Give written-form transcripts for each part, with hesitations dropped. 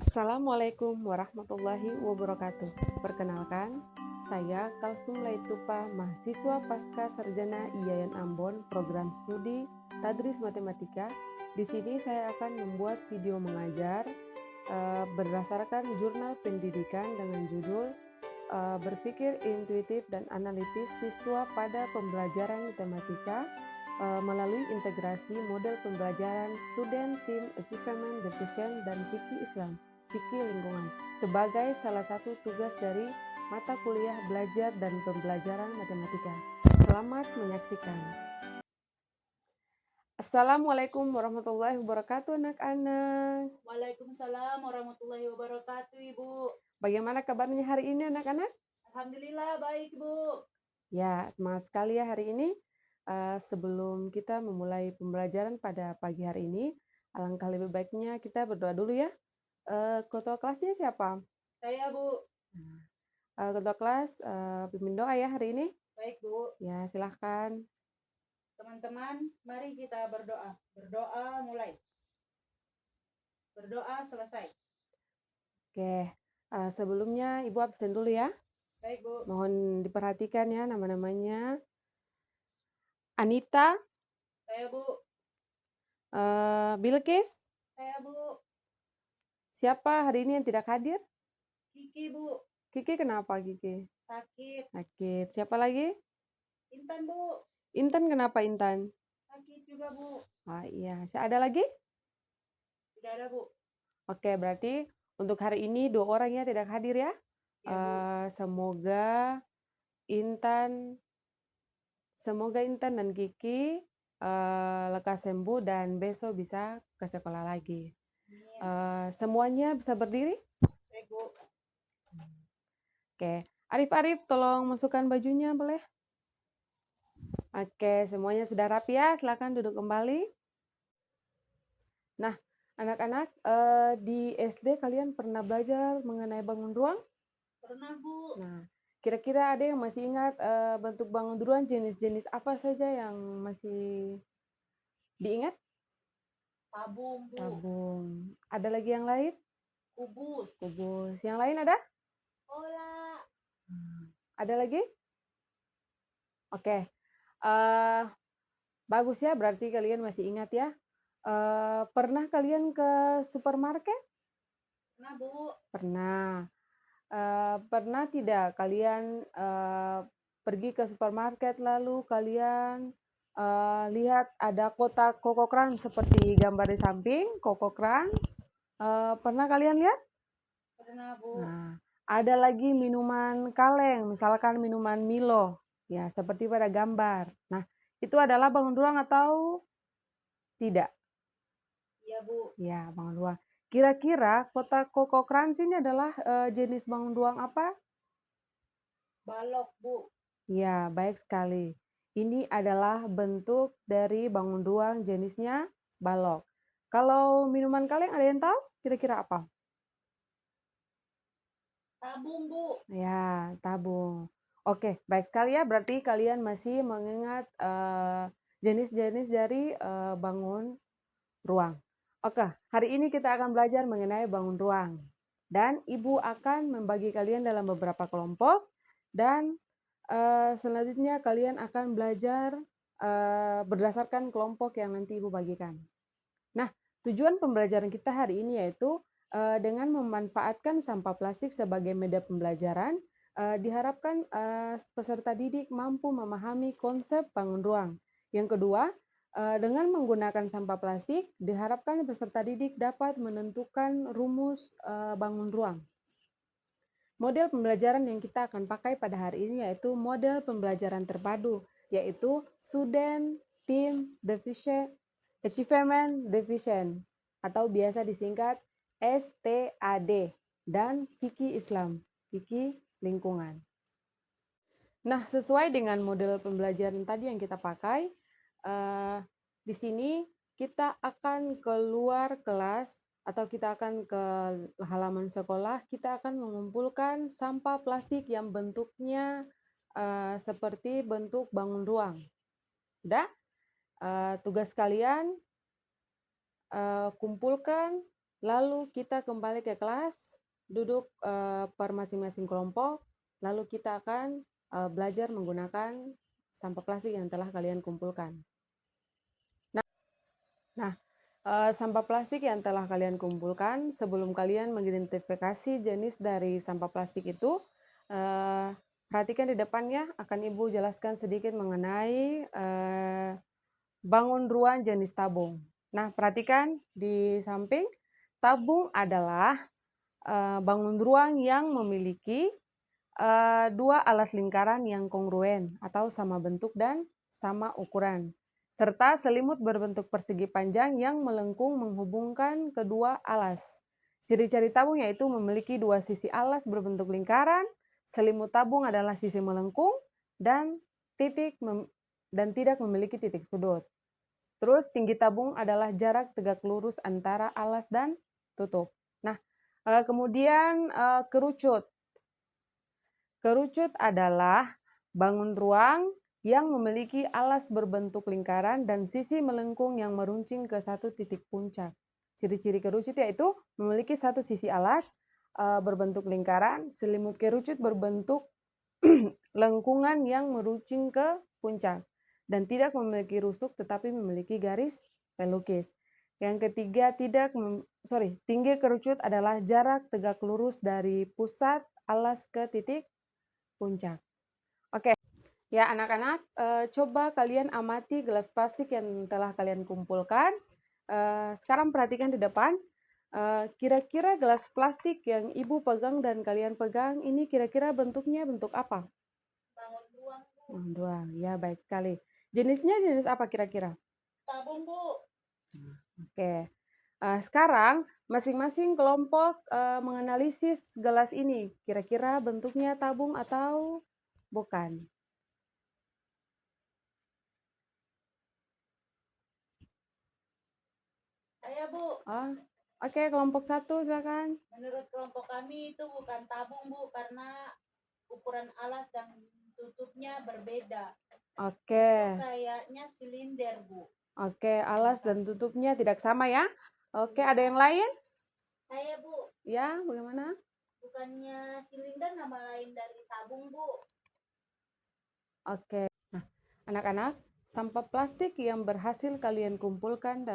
Assalamualaikum warahmatullahi wabarakatuh. Perkenalkan, saya Kalsum Laitupa, mahasiswa Pasca Sarjana IAIN Ambon, program studi Tadris Matematika. Di sini saya akan membuat video mengajar berdasarkan jurnal pendidikan dengan judul Berpikir Intuitif dan Analitis Siswa pada Pembelajaran Matematika melalui integrasi model pembelajaran Student Team Achievement Division dan Fikih Islam, Fikih Lingkungan, sebagai salah satu tugas dari mata kuliah belajar dan pembelajaran matematika. Selamat menyaksikan. Assalamualaikum warahmatullahi wabarakatuh, anak-anak. Waalaikumsalam warahmatullahi wabarakatuh, Ibu. Bagaimana kabarnya hari ini, anak-anak? Alhamdulillah baik, Bu. Ya, semangat sekali ya hari ini. Sebelum kita memulai pembelajaran pada pagi hari ini, alangkah lebih baiknya kita berdoa dulu ya. Ketua kelasnya siapa? Saya, Bu. Ketua kelas pimpin doa ya hari ini. Baik, Bu. Ya, silahkan. Teman-teman, mari kita berdoa. Berdoa mulai. Berdoa selesai. Oke, sebelumnya Ibu absen dulu ya. Baik, Bu. Mohon diperhatikan ya nama-namanya. Anita, Saya, Bu. Bilkis. Saya, Bu. Siapa hari ini yang tidak hadir? Kiki, Bu. Kiki kenapa Kiki? Sakit. Sakit. Siapa lagi? Intan, Bu. Intan kenapa Intan? Sakit juga, Bu. Ah iya, ada lagi? Tidak ada, Bu. Oke, berarti untuk hari ini 2 orang ya tidak hadir ya. Ya, Bu. Semoga Intan dan Kiki lekas sembuh dan besok bisa ke sekolah lagi. Semuanya bisa berdiri? Baik, Bu. Oke, Arif, tolong masukkan bajunya boleh? Oke, semuanya sudah rapi ya, silakan duduk kembali. Nah, anak-anak, di SD kalian pernah belajar mengenai bangun ruang? Pernah, Bu. Nah, kira-kira ada yang masih ingat bentuk bangun ruang jenis-jenis apa saja yang masih diingat? Tabung, Bu. Tabung. Ada lagi yang lain? Kubus. Kubus. Yang lain ada? Bola. Ada lagi? Oke. Bagus ya, berarti kalian masih ingat ya. Pernah kalian ke supermarket? Pernah, Bu. Pernah. Pernah tidak kalian pergi ke supermarket lalu kalian lihat ada kotak Koko Crunch seperti gambar di samping, Koko Crunch. Pernah kalian lihat? Pernah, Bu. Nah, ada lagi minuman kaleng, misalkan minuman Milo, ya seperti pada gambar. Nah, itu adalah bangun ruang atau tidak? Iya, Bu. Ya, bangun ruang. Kira-kira kotak Koko Crunch ini adalah jenis bangun ruang apa? Balok, Bu. Ya, baik sekali. Ini adalah bentuk dari bangun ruang jenisnya balok. Kalau minuman kaleng ada yang tahu kira-kira apa? Tabung, Bu. Ya, tabung. Oke, baik sekali ya. Berarti kalian masih mengingat jenis-jenis dari bangun ruang. Oke, hari ini kita akan belajar mengenai bangun ruang. Dan Ibu akan membagi kalian dalam beberapa kelompok dan selanjutnya kalian akan belajar berdasarkan kelompok yang nanti Ibu bagikan. Nah, tujuan pembelajaran kita hari ini yaitu dengan memanfaatkan sampah plastik sebagai media pembelajaran, diharapkan peserta didik mampu memahami konsep bangun ruang. Yang kedua, dengan menggunakan sampah plastik, diharapkan peserta didik dapat menentukan rumus bangun ruang. Model pembelajaran yang kita akan pakai pada hari ini yaitu model pembelajaran terpadu, yaitu Student Team Achievement Division atau biasa disingkat STAD dan Fikih Islam, Fikih Lingkungan. Nah, sesuai dengan model pembelajaran tadi yang kita pakai, di sini kita akan keluar kelas atau kita akan ke halaman sekolah, kita akan mengumpulkan sampah plastik yang bentuknya seperti bentuk bangun ruang. Tugas kalian kumpulkan lalu kita kembali ke kelas, duduk per masing-masing kelompok, lalu kita akan belajar menggunakan sampah plastik yang telah kalian kumpulkan. Nah, sampah plastik yang telah kalian kumpulkan, sebelum kalian mengidentifikasi jenis dari sampah plastik itu, perhatikan di depannya akan Ibu jelaskan sedikit mengenai bangun ruang jenis tabung. Nah, perhatikan di samping, tabung adalah bangun ruang yang memiliki dua alas lingkaran yang kongruen atau sama bentuk dan sama ukuran, serta selimut berbentuk persegi panjang yang melengkung menghubungkan kedua alas. Ciri-ciri tabung yaitu memiliki dua sisi alas berbentuk lingkaran, selimut tabung adalah sisi melengkung, dan tidak memiliki titik sudut. Terus tinggi tabung adalah jarak tegak lurus antara alas dan tutup. Nah, kemudian kerucut. Kerucut adalah bangun ruang yang memiliki alas berbentuk lingkaran dan sisi melengkung yang meruncing ke satu titik puncak. Ciri-ciri kerucut yaitu memiliki satu sisi alas berbentuk lingkaran, selimut kerucut berbentuk lengkungan yang meruncing ke puncak, dan tidak memiliki rusuk tetapi memiliki garis pelukis. Yang ketiga, tinggi kerucut adalah jarak tegak lurus dari pusat alas ke titik puncak. Oke, ya anak-anak, coba kalian amati gelas plastik yang telah kalian kumpulkan. Sekarang perhatikan di depan, kira-kira gelas plastik yang Ibu pegang dan kalian pegang ini kira-kira bentuknya bentuk apa? Bangun ruang, Bu. Bangun ruang, ya baik sekali. Jenisnya jenis apa kira-kira? Tabung, Bu. Oke, sekarang masing-masing kelompok menganalisis gelas ini. Kira-kira bentuknya tabung atau bukan? Saya, Bu. Oke, kelompok 1 silakan. Menurut kelompok kami itu bukan tabung, Bu, karena ukuran alas dan tutupnya berbeda. Oke. Itu kayaknya silinder, Bu. Oke, alas dan tutupnya tidak sama ya. Oke, ada yang lain? Saya, Bu. Ya, bagaimana? Bukannya silinder nama lain dari tabung, Bu. Oke. Nah, anak-anak, sampah plastik yang berhasil kalian kumpulkan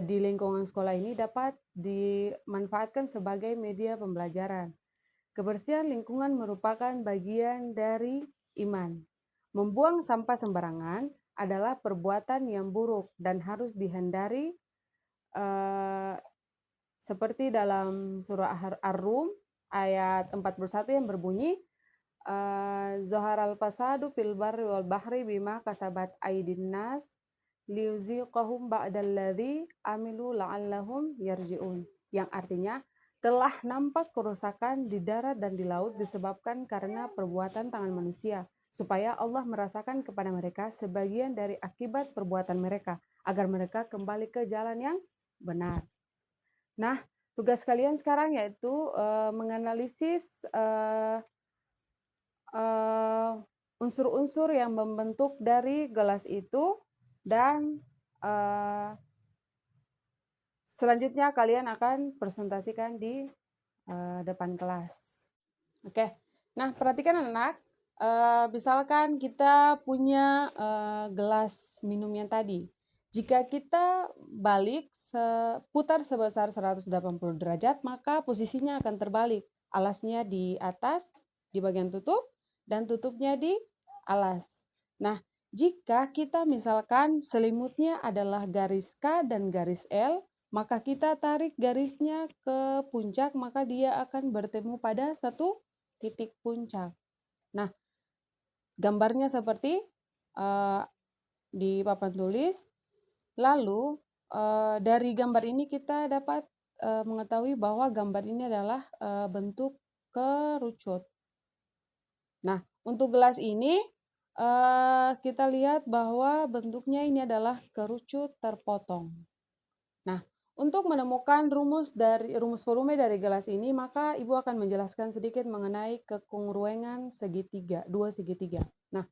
di lingkungan sekolah ini dapat dimanfaatkan sebagai media pembelajaran. Kebersihan lingkungan merupakan bagian dari iman. Membuang sampah sembarangan adalah perbuatan yang buruk dan harus dihindari, seperti dalam surah Ar-Rum ayat 41 yang berbunyi, Zoharal fasadu fil barri wal bahri bima kasabat aydin nas liuziqahum ba'dalladzi amilu la'allahum yarji'un, yang artinya telah nampak kerusakan di darat dan di laut disebabkan karena perbuatan tangan manusia, supaya Allah merasakan kepada mereka sebagian dari akibat perbuatan mereka, agar mereka kembali ke jalan yang benar. Nah, tugas kalian sekarang yaitu menganalisis unsur-unsur yang membentuk dari gelas itu, dan selanjutnya kalian akan presentasikan di depan kelas. Oke, nah perhatikan anak-anak, misalkan kita punya gelas minum yang tadi. Jika kita balik putar sebesar 180 derajat, maka posisinya akan terbalik. Alasnya di atas, di bagian tutup, dan tutupnya di alas. Nah, jika kita misalkan selimutnya adalah garis K dan garis L, maka kita tarik garisnya ke puncak, maka dia akan bertemu pada satu titik puncak. Nah, gambarnya seperti di papan tulis. Lalu dari gambar ini kita dapat mengetahui bahwa gambar ini adalah bentuk kerucut. Nah, untuk gelas ini kita lihat bahwa bentuknya ini adalah kerucut terpotong. Nah, untuk menemukan rumus volume dari gelas ini, maka Ibu akan menjelaskan sedikit mengenai kekongruengan segitiga, dua segitiga. Nah,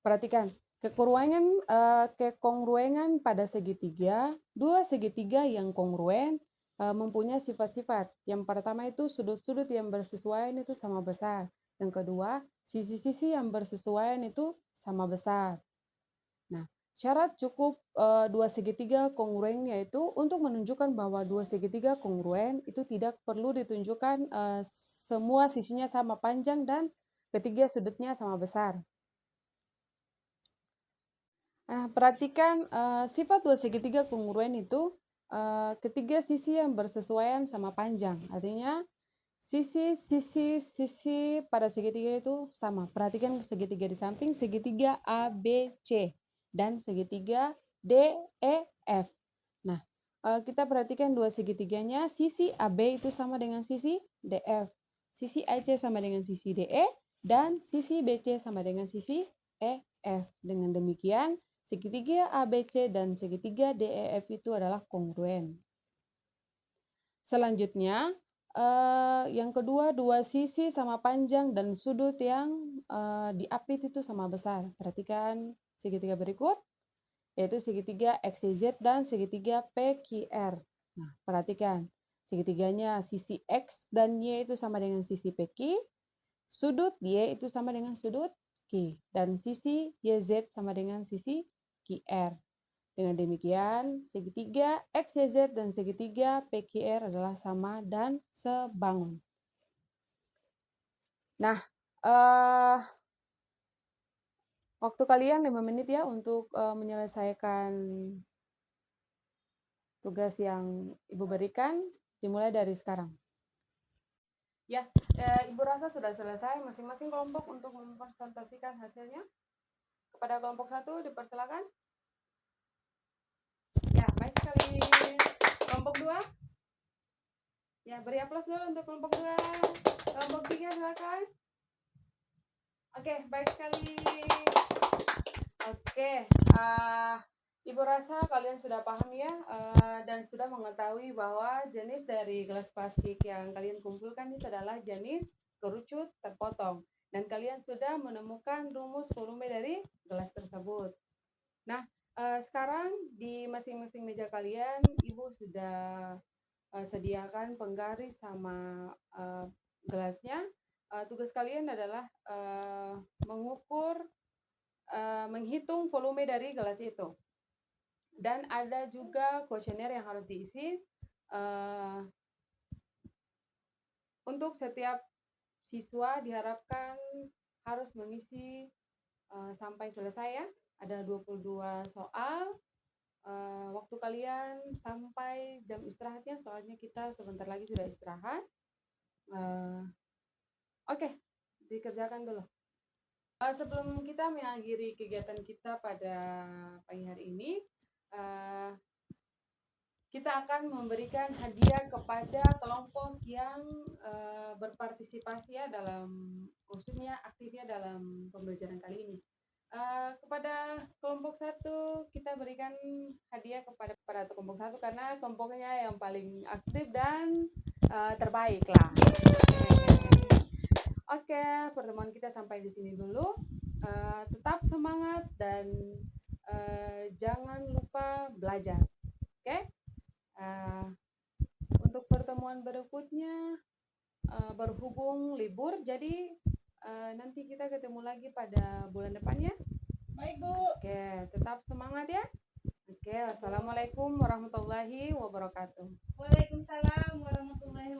perhatikan, kekongruengan pada segitiga, dua segitiga yang kongruen mempunyai sifat-sifat. Yang pertama itu sudut-sudut yang bersesuaian itu sama besar. Yang kedua, sisi-sisi yang bersesuaian itu sama besar. Nah, syarat cukup dua segitiga kongruen yaitu untuk menunjukkan bahwa dua segitiga kongruen itu tidak perlu ditunjukkan semua sisinya sama panjang dan ketiga sudutnya sama besar. Nah, perhatikan sifat dua segitiga kongruen itu ketiga sisi yang bersesuaian sama panjang. Artinya sisi pada segitiga itu sama. Perhatikan segitiga di samping, segitiga ABC dan segitiga DEF. Nah, kita perhatikan dua segitiganya, sisi AB itu sama dengan sisi DF. Sisi AC sama dengan sisi DE dan sisi BC sama dengan sisi EF. Dengan demikian, segitiga ABC dan segitiga DEF itu adalah kongruen. Selanjutnya, yang kedua, dua sisi sama panjang dan sudut yang diapit itu sama besar. Perhatikan segitiga berikut, yaitu segitiga XYZ dan segitiga PQR. Nah, perhatikan, segitiganya sisi X dan Y itu sama dengan sisi PQ, sudut Y itu sama dengan sudut Q, dan sisi YZ sama dengan sisi QR. Dengan demikian, segitiga XYZ dan segitiga PQR adalah sama dan sebangun. Nah, waktu kalian 5 menit ya untuk menyelesaikan tugas yang Ibu berikan, dimulai dari sekarang. Ya, Ibu rasa sudah selesai masing-masing kelompok untuk mempresentasikan hasilnya. Kepada kelompok 1 dipersilakan. Ya, baik sekali. Kelompok 2. Ya, beri aplaus dulu untuk kelompok 2. Kelompok 3 silakan. Oke, baik sekali. Oke, Ibu rasa kalian sudah paham ya dan sudah mengetahui bahwa jenis dari gelas plastik yang kalian kumpulkan itu adalah jenis kerucut terpotong. Dan kalian sudah menemukan rumus volume dari gelas tersebut. Nah, sekarang di masing-masing meja kalian, Ibu sudah sediakan penggaris sama gelasnya. Tugas kalian adalah mengukur, menghitung volume dari gelas itu. Dan ada juga kuesioner yang harus diisi. Untuk setiap siswa diharapkan harus mengisi sampai selesai ya. Ada 22 soal. Waktu kalian sampai jam istirahatnya, soalnya kita sebentar lagi sudah istirahat. Oke, dikerjakan dulu. Sebelum kita mengakhiri kegiatan kita pada pagi hari ini, kita akan memberikan hadiah kepada kelompok yang berpartisipasi ya dalam, maksudnya aktifnya dalam pembelajaran kali ini. Kepada kelompok 1 kita berikan hadiah kepada kelompok 1 karena kelompoknya yang paling aktif dan terbaik lah. Oke, pertemuan kita sampai di sini dulu. Tetap semangat dan jangan lupa belajar. Oke? Untuk pertemuan berikutnya berhubung libur, jadi nanti kita ketemu lagi pada bulan depan ya. Baik, Bu. Oke, tetap semangat ya. Oke, assalamualaikum warahmatullahi wabarakatuh. Waalaikumsalam warahmatullahi wabarakatuh.